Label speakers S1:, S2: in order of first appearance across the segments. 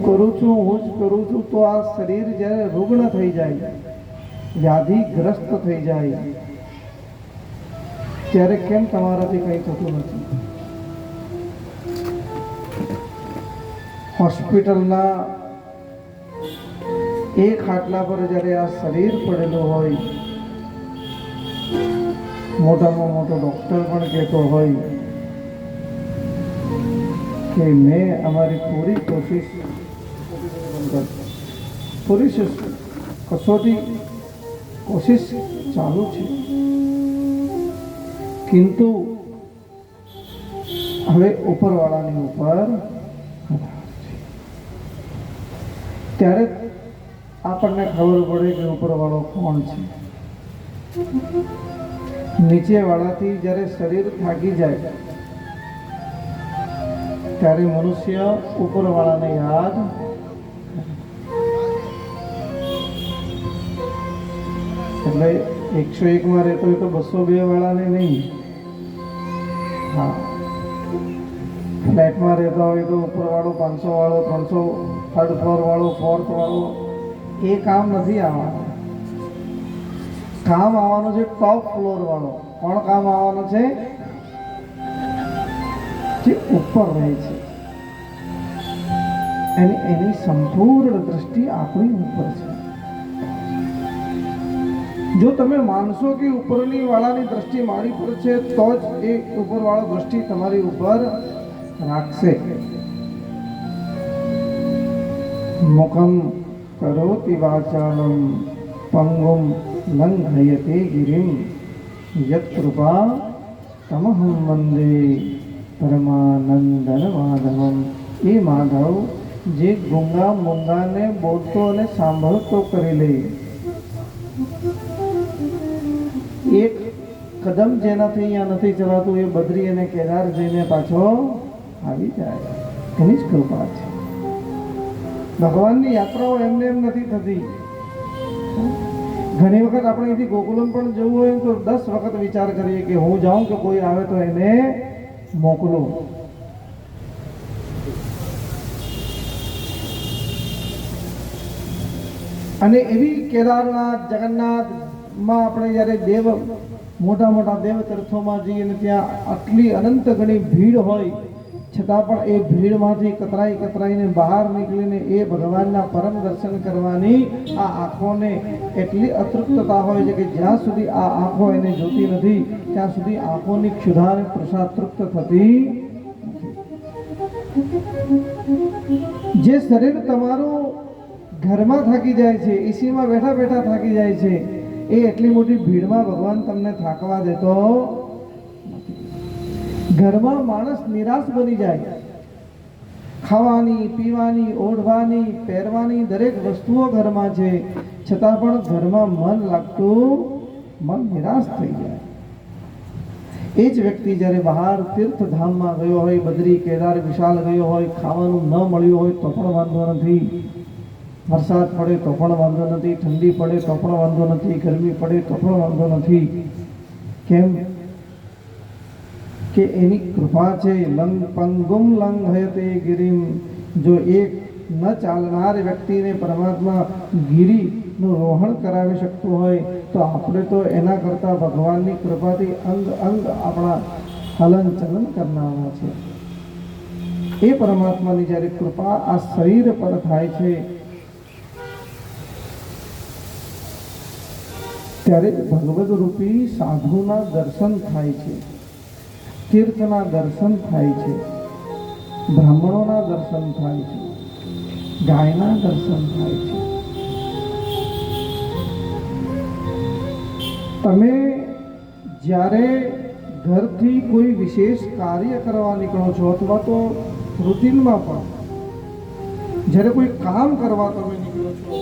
S1: કરું છું, હું જ કરું છું, તો આ શરીર જ્યારે રૂગ્ણ થઈ જાય, વ્યાધિગ્રસ્ત થઈ જાય, ત્યારે કેમ તમારાથી કંઈ થતું નથી? હોસ્પિટલના એક ખાટલા પર જ્યારે આ શરીર પડેલું હોય, મોટામાં મોટો ડૉક્ટર પણ કહેતો હોય કે મેં અમારી પૂરી કોશિશ ચાલુ છે, કિંતુ હવે ઉપરવાળાની ઉપર ત્યારે આપણને ખબર પડે કે ઉપરવાળો કોણ છે. નીચેવાળાથી જ્યારે શરીર થાકી જાય ત્યારે મનુષ્ય ઉપરવાળાને યાદ, એટલે 101 રહેતો હોય તો 202 વાળાને નહીં. હા, ફ્લેટમાં રહેતા હોય તો ઉપરવાળો 500 વાળો, 300 થર્ડ ફ્લોર વાળો, ફોર્થ વાળો, એ કામ નથી આવવાનું. કામ આવવાનું છે ટોપ ફ્લોર વાળો. કોણ કામ આવવાનો છે? જે ઉપર રહે છે, એની સંપૂર્ણ દ્રષ્ટિ આપણી ઉપર છે. જો તમે માનશો કે ઉપરની વાળાની દ્રષ્ટિ મારી પર છે, તો જ એ ઉપરવાળો દ્રષ્ટિ તમારી ઉપર રાખશે. મુખમ કરોતિ વાચાલમ પંગુમ લંઘયતે ગિરિમ યત કૃપા તમહં વંદે પરમાનંદન માધવમ. એ માધવ જે ગુંગા મૂંગાને બોલતો અને સાંભળતો કરી લે, એક કદમ જેનાથી અહીંયા નથી ચલાતું, એ બદ્રી અને કેદાર જઈને પાછો આવી જાય, એની જ કૃપા છે. ભગવાનની યાત્રાઓ એમને એમ નથી થતી. ઘણી વખત આપણે અહીંથી ગોકુલમ પણ જવું હોય તો 10 વખત વિચાર કરીએ કે હું જાઉં કે કોઈ આવે તો એને મોકલું. અને એવી કેદારનાથ, જગન્નાથમાં આપણે જ્યારે મોટા મોટા દેવ તીર્થોમાં જઈએ અને ત્યાં આટલી અનંત ઘણી ભીડ હોય, છતાં પણ એ ભીડમાંથી કતરાઈને બહાર નીકળીને એ ભગવાનના પરમ દર્શન કરવાની આ આંખોને એટલી અતૃપ્તતા હોય છે કે જ્યાં સુધી આ આંખો એને જોતી નથી ત્યાં સુધી આંખોની ક્ષુધા અને તૃષા તૃપ્ત થતી. જે શરીર તમારું ઘરમાં થાકી જાય છે, એસીમાં બેઠા બેઠા થાકી જાય છે, એ એટલી મોટી ભીડમાં ભગવાન તમને થાકવા દેતો. ઘરમાં માણસ નિરાશ બની જાય, ખાવાની, પીવાની, ઓઢવાની, પહેરવાની દરેક વસ્તુઓ ઘરમાં છે, છતાં પણ ઘરમાં મન લાગતું, મન નિરાશ થઈ જાય. એ જ વ્યક્તિ જ્યારે બહાર તીર્થધામમાં ગયો હોય, બદ્રી, કેદાર, વિશાલ ગયો હોય, ખાવાનું ન મળ્યું હોય તો પણ વાંધો નથી, વરસાદ પડે તો પણ વાંધો નથી, ઠંડી પડે તો પણ વાંધો નથી, ગરમી પડે તો પણ વાંધો નથી. કેમ કે એની કૃપા છે. પંગુમ લંઘયતે ગિરિમ. જો એક ન ચાલનાર વ્યક્તિને પરમાત્મા ગિરિનું રોહણ કરાવી શકતું હોય તો આપણે તો એના કરતાં ભગવાનની કૃપાથી અંગ અંગ આપણા હલન ચલન કરનારા છે. એ પરમાત્માની જ્યારે કૃપા આ શરીર પર થાય છે ત્યારે ભગવદ રૂપી સાધુના દર્શન થાય છે, તીર્થના દર્શન થાય છે, બ્રાહ્મણોના દર્શન થાય છે, ગાયના દર્શન થાય છે. તમે જ્યારે ઘરથી કોઈ વિશેષ કાર્ય કરવા નીકળો છો અથવા તો રૂટીનમાં પણ જ્યારે કોઈ કામ કરવા તમે નીકળો છો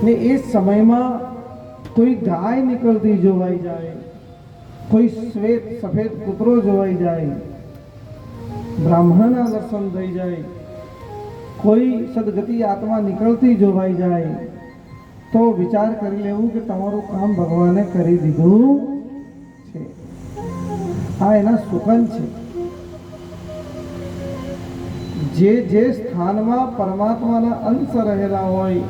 S1: ને એ સમયમાં કોઈ ગાય નીકળતી જોવાઈ જાય, કોઈ શ્વેત સફેદ કૂતરો જોવાઈ જાય, બ્રાહ્મણના દર્શન થઈ જાય, કોઈ સદગતિ આત્મા નીકળતી જોવાઈ જાય, તો વિચાર કરી લેવું કે તમારું કામ ભગવાને કરી દીધું છે. આ એના સુકન છે. જે સ્થાનમાં પરમાત્માના અંશ રહેલા હોય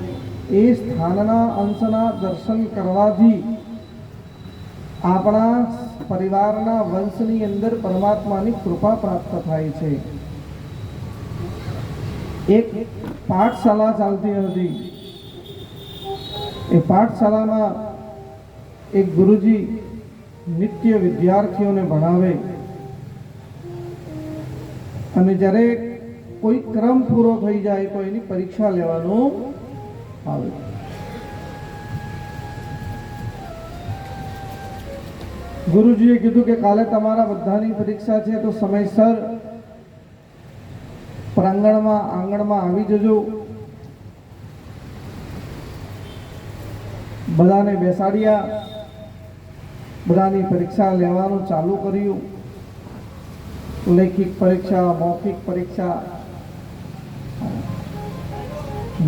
S1: એ સ્થાનના અંશના દર્શન કરવાથી આપણા પરિવારના વંશની અંદર પરમાત્માની કૃપા પ્રાપ્ત થાય છે. એક પાઠશાળા ચાલતી હતી. એ પાઠશાળામાં એક ગુરુજી નિત્ય વિદ્યાર્થીઓને ભણાવે અને જ્યારે કોઈ ક્રમ પૂરો થઈ જાય તો એની પરીક્ષા લેવાનું આવે. ગુરુજીએ કીધું કે કાલે તમારા બધાની પરીક્ષા છે તો સમયસર આંગણમાં આવી જજો. બધાને બેસાડ્યા, બધાની પરીક્ષા લેવાનું ચાલુ કર્યું. લેખિક પરીક્ષા, મૌખિક પરીક્ષા.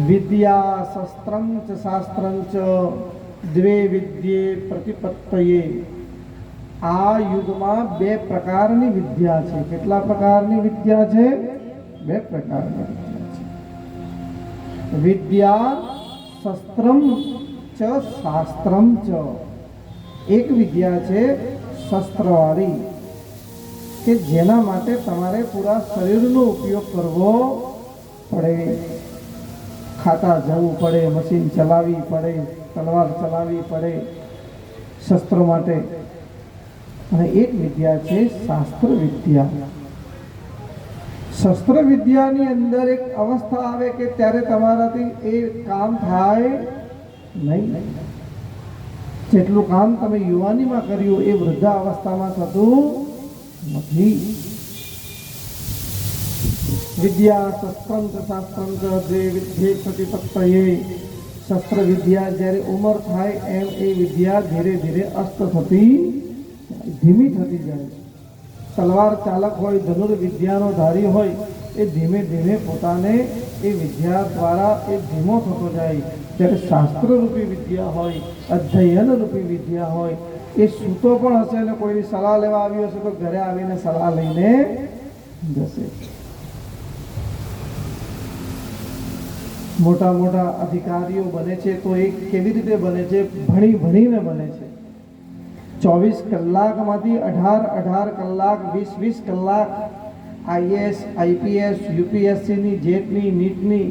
S1: વિદ્યા શસ્ત્રં ચ શાસ્ત્રં ચ દ્વે વિદ્યે પ્રતિપત્તયે. આ યુગમાં બે પ્રકારની વિદ્યા છે. કેટલા પ્રકારની વિદ્યા છે? બે પ્રકારની વિદ્યા છે. વિદ્યા શસ્ત્રમ ચ શાસ્ત્રમ ચ. એક વિદ્યા છે શસ્ત્રવાળી, કે જેના માટે તમારે પૂરા શરીરનો ઉપયોગ કરવો પડે. ખાતા જવું પડે, મશીન ચલાવવી પડે, તલવાર ચલાવવી પડે શસ્ત્ર માટે. અને એક વિદ્યા છે શાસ્ત્ર વિદ્યા. શસ્ત્ર વિદ્યાની અંદર એક અવસ્થા આવે કે ત્યારે તમારાથી એ કામ થાય નહીં. જેટલું કામ તમે યુવાનીમાં કર્યું એ વૃદ્ધા અવસ્થામાં થતું નથી. વિદ્યા શસ્ત્રં ચ શાસ્ત્રં ચ દ્વે વિદ્યે પ્રતિપત્તયે. શસ્ત્ર વિદ્યા જ્યારે ઉંમર થાય એમ એ વિદ્યા ધીરે ધીરે અસ્ત થતી, ધીમી થતી જાય છે. તલવાર ચાલક હોય, ધનુર્વિદ્યાનો ધારી હોય, એ ધીમે ધીમે પોતાને એ વિદ્યા દ્વારા એ ધીમો થતો જાય. જ્યારે શાસ્ત્રરૂપી વિદ્યા હોય, અધ્યયનરૂપી વિદ્યા હોય, એ સૂતો પણ હશે અને કોઈની સલાહ લેવા આવ્યો હશે તો ઘરે આવીને સલાહ લઈને જશે. મોટા મોટા અધિકારીઓ બને છે તો એ કેવી રીતે બને છે? ભણીને બને છે. 24 કલાકમાંથી 18 કલાક, 20 કલાક આઈએએસ, આઈપીએસ, યુપીએસસીની, જેટની, નીટની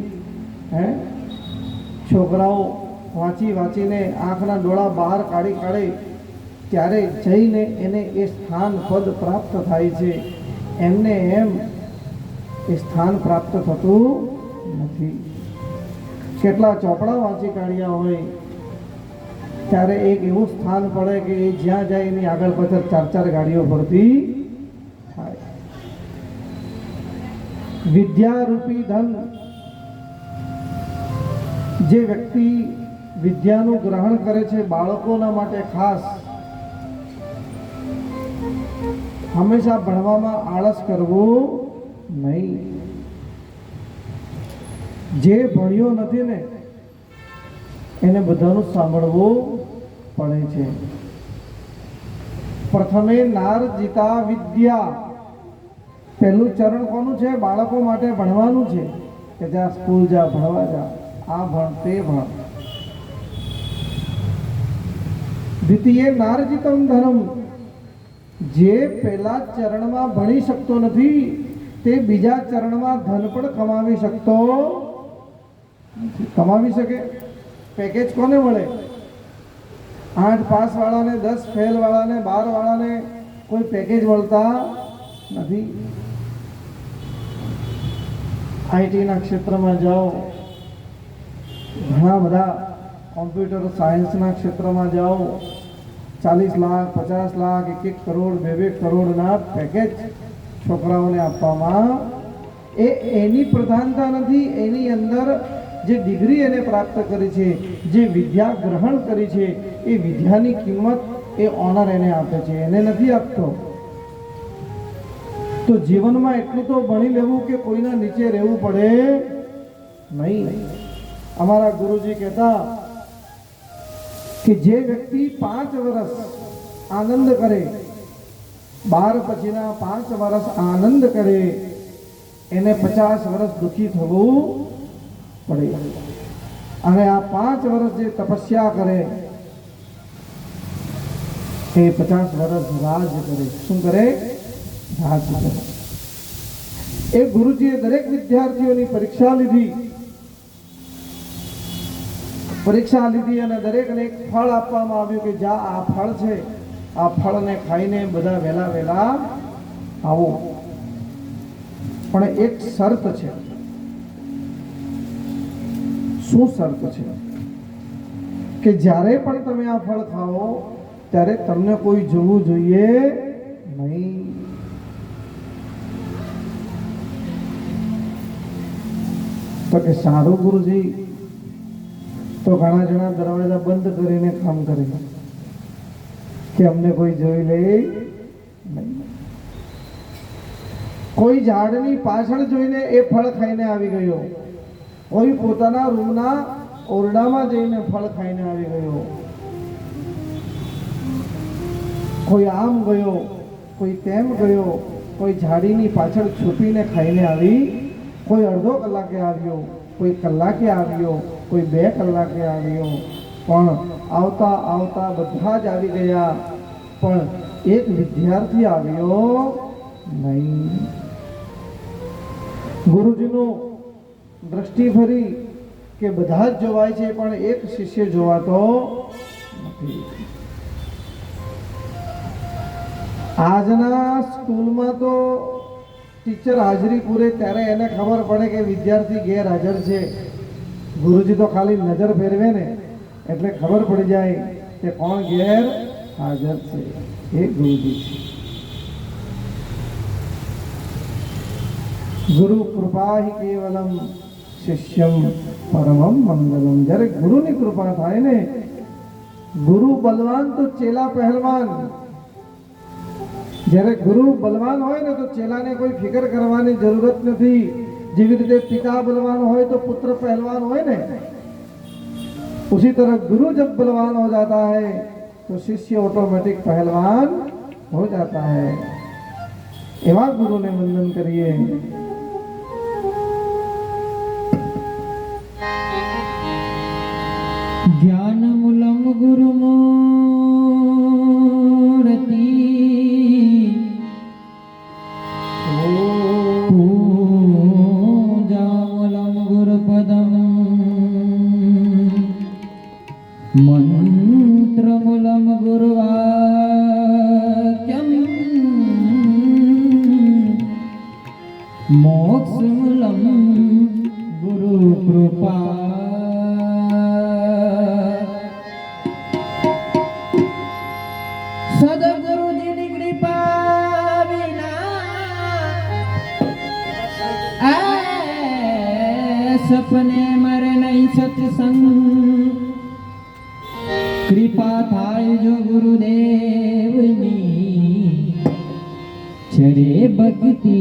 S1: છોકરાઓ વાંચીને આંખના ડોળા બહાર કાઢે ત્યારે જઈને એને એ સ્થાન પદ પ્રાપ્ત થાય છે. એમને એમ એ સ્થાન પ્રાપ્ત થતું નથી. કેટલા ચોપડા વાંચી કાઢ્યા હોય ત્યારે એક એવું સ્થાન પડે કે એ જ્યાં જાય એની આગળ પાછળ 4 ગાડીઓ ફરતી થાય. વિદ્યારૂપી ધન, જે વ્યક્તિ વિદ્યાનું ગ્રહણ કરે છે બાળકોના માટે ખાસ, હંમેશા ભણવામાં આળસ કરવું નહીં. જે ભણ્યો નથી ને એને બધાનું સાંભળવું પડે છે. પ્રથમે નારજિતા વિદ્યા. પહેલું ચરણ કોનું છે? બાળકો માટે ભણવાનું છે કે જા સ્કૂલ જા, ભણવા જા, આ ભણ તે ભણ. દ્વિતીય નારજિતમ ધનમ. જે પહેલા ચરણમાં ભણી શકતો નથી તે બીજા ચરણમાં ધન પણ કમાવી શકતો નથી. કમાવી શકે? પેકેજ કોને મળે? 8 પાસ વાળાને, 10 ફેલ વાળાને, 12 વાળાને કોઈ પેકેજ મળતા નથી. આઈટીના ક્ષેત્રમાં જાઓ, ઘણા બધા કોમ્પ્યુટર સાયન્સના ક્ષેત્રમાં જાઓ, 40 લાખ, 50 લાખ, 1 કરોડ, 2 કરોડના પેકેજ છોકરાઓને આપવામાં. એની પ્રધાનતા નથી. એની અંદર જે ડિગ્રી એને પ્રાપ્ત કરી છે, જે વિદ્યા ગ્રહણ કરી છે, એ વિદ્યાની કિંમત, એ ઓનર એને આપે છે, એને નથી આપતો. તો જીવનમાં એટલું તો ભણી લેવું કે કોઈના નીચે રહેવું પડે નહીં. અમારા ગુરુજી કહેતા કે જે વ્યક્તિ 5 વર્ષ આનંદ કરે, 12 પછીના 5 વર્ષ આનંદ કરે, એને 50 વર્ષ દુઃખી થવું પડે. અને આ 5 વર્ષ જે તપસ્યા કરે એ 50 વર્ષ રાજ કરે. શું કરે? રાજ કરે. એ ગુરુજીએ દરેક વિદ્યાર્થીઓની પરીક્ષા લીધી અને દરેકને એક ફળ આપવામાં આવ્યું કે જા આ ફળ છે, આ ફળને ખાઈને બધા વહેલા આવો. પણ એક શરત છે. શું શરત છે? કે જ્યારે પણ તમે આ ફળ ખાઓ ત્યારે તમને કોઈ જોવું જોઈએ નહીં. તો કે સારું ગુરુજી, તો ઘણા જણા દરવાજા બંધ કરીને કામ કરે કે અમને કોઈ જોઈ લે નહીં. કોઈ ઝાડની પાછળ જોઈને એ ફળ ખાઈને આવી ગયો, કોઈ પોતાના રૂમના ઓરડામાં જઈને ફળ ખાઈને આવી ગયો, કોઈ આમ ગયો, કોઈ તેમ ગયો, કોઈ ઝાડીની પાછળ છુપીને ખાઈને આવી, કોઈ અડધો કલાકે આવ્યો, કોઈ કલાકે આવ્યો, કોઈ 2 કલાકે આવ્યો. પણ આવતા આવતા બધા જ આવી ગયા, પણ એક વિદ્યાર્થી આવ્યો નહીં. ગુરુજીનું દ્રષ્ટિ ફરી કે બધા જ જોવાય છે પણ એક શિષ્ય જોવાતો નથી. આજના સ્કૂલમાં તો ટીચર હાજરી પૂરે ત્યારે એને ખબર પડે કે વિદ્યાર્થી ગેરહાજર છે. ગુરુજી તો ખાલી નજર ફેરવે ને એટલે ખબર પડી જાય કે કોણ ગેરહાજર છે. એ ગુરુજી છે. ગુરુ કૃપા હિ કેવલમ શિષ્યમ પરમમ મંગલમ. જ્યારે ગુરુની કૃપા થાય ને, ગુરુ બલવાન તો ચેલા પહેલવાન. જ્યારે ગુરુ બલવાન હોય ને તો ચેલાને કોઈ ફિકર કરવાની જરૂરત નથી. જેવી રીતે પિતા बलवान હોય तो पुत्र पहलवान હોય ने, उसी तरह गुरु जब बलवान हो जाता है तो शिष्य ऑटोमेटिक पहलवान हो जाता है. एवा गुरु ने वंदन करिए.
S2: ज्ञान मूलम गुरु मूर्ति पूजामूलम गुरु पदम मंत्रमूलम गुरुवाक्यम मोक्षमूलम गुरु कृपा. સદગુરુજીની કૃપા વિના સપને મરે નહીં સત્સંગ. કૃપા થાય જો ગુરુદેવની ચરે ભક્તિ